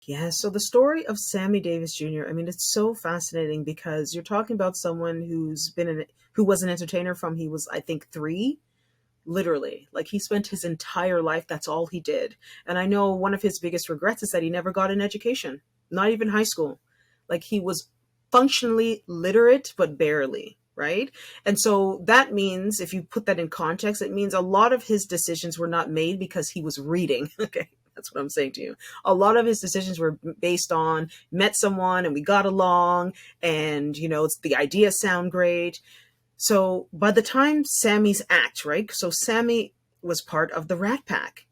Yeah, so the story of Sammy Davis Jr., I mean, it's so fascinating because you're talking about someone who was an entertainer from he was, I think, three, literally. Like he spent his entire life, that's all he did. And I know one of his biggest regrets is that he never got an education, not even high school. Like he was functionally literate, but barely. Right. And so that means, if you put that in context, it means a lot of his decisions were not made because he was reading. Okay. That's what I'm saying to you. A lot of his decisions were based on met someone and we got along and, it's the ideas sound great. So by the time Sammy's act, right? So Sammy was part of the Rat Pack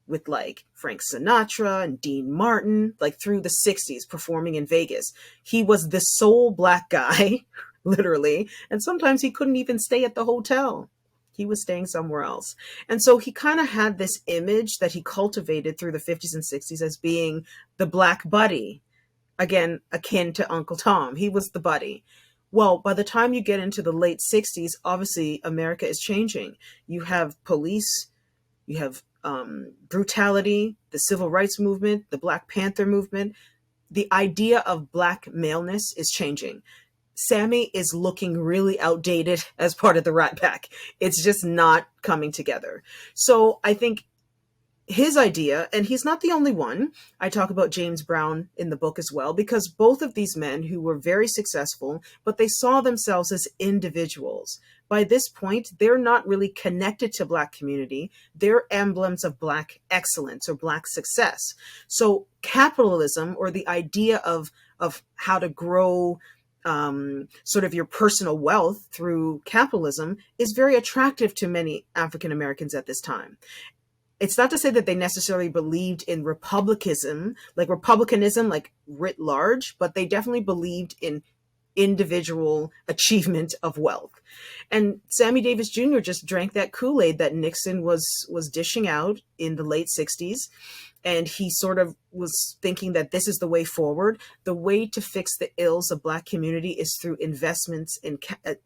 with like Frank Sinatra and Dean Martin, like through the 60s performing in Vegas. He was the sole black guy, literally. And sometimes he couldn't even stay at the hotel. He was staying somewhere else. And so he kind of had this image that he cultivated through the 50s and 60s as being the black buddy, again, akin to Uncle Tom. He was the buddy. Well, by the time you get into the late 60s, obviously America is changing. You have police, you have brutality, the civil rights movement, the Black Panther movement. The idea of black maleness is changing. Sammy is looking really outdated as part of the Rat Pack. It's just not coming together. So I think his idea, and he's not the only one. I talk about James Brown in the book as well, because both of these men who were very successful, but they saw themselves as individuals. By this point, they're not really connected to Black community. They're emblems of Black excellence or Black success. So capitalism, or the idea of how to grow sort of your personal wealth through capitalism, is very attractive to many African Americans at this time. It's not to say that they necessarily believed in republicanism, like writ large, but they definitely believed in individual achievement of wealth. And Sammy Davis Jr. just drank that Kool-Aid that Nixon was dishing out in the late 60s. And he sort of was thinking that this is the way forward. The way to fix the ills of Black community is through investments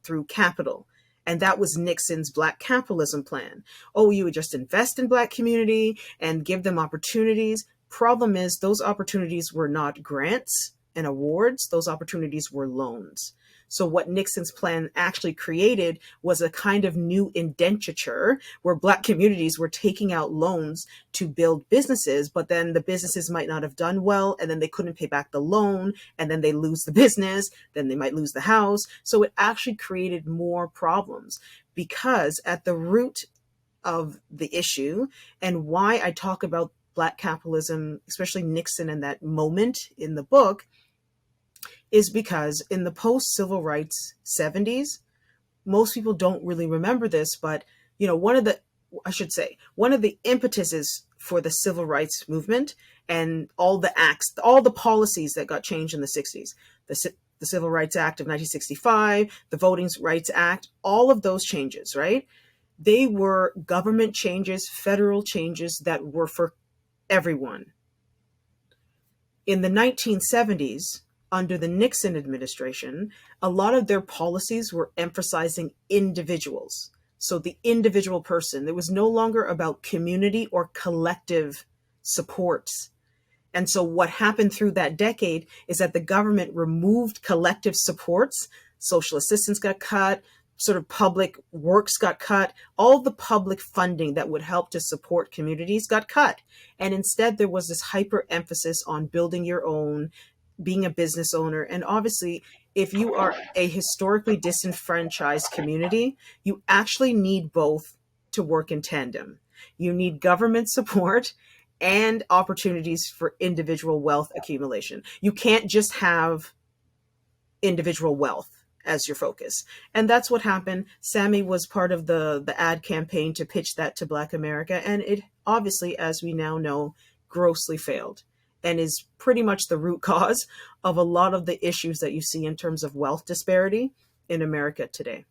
through capital. And that was Nixon's Black capitalism plan. Oh, you would just invest in Black community and give them opportunities. Problem is, those opportunities were not grants and awards. Those opportunities were loans. So what Nixon's plan actually created was a kind of new indenture where Black communities were taking out loans to build businesses, but then the businesses might not have done well, and then they couldn't pay back the loan, and then they lose the business, then they might lose the house. So it actually created more problems, because at the root of the issue, and why I talk about Black capitalism, especially Nixon and that moment in the book, is because in the post-civil rights 70s, most people don't really remember this, but one of the impetuses for the civil rights movement and all the acts, all the policies that got changed in the 60s, the Civil Rights Act of 1965, the Voting Rights Act, all of those changes, right? They were government changes, federal changes that were for everyone. In the 1970s, under the Nixon administration, a lot of their policies were emphasizing individuals. So the individual person, it was no longer about community or collective supports. And so what happened through that decade is that the government removed collective supports. Social assistance got cut, sort of public works got cut, all the public funding that would help to support communities got cut. And instead, there was this hyper emphasis on building your own, being a business owner. And obviously, if you are a historically disenfranchised community, you actually need both to work in tandem. You need government support and opportunities for individual wealth accumulation. You can't just have individual wealth as your focus. And that's what happened. Sammy was part of the ad campaign to pitch that to Black America. And it obviously, as we now know, grossly failed, and is pretty much the root cause of a lot of the issues that you see in terms of wealth disparity in America today.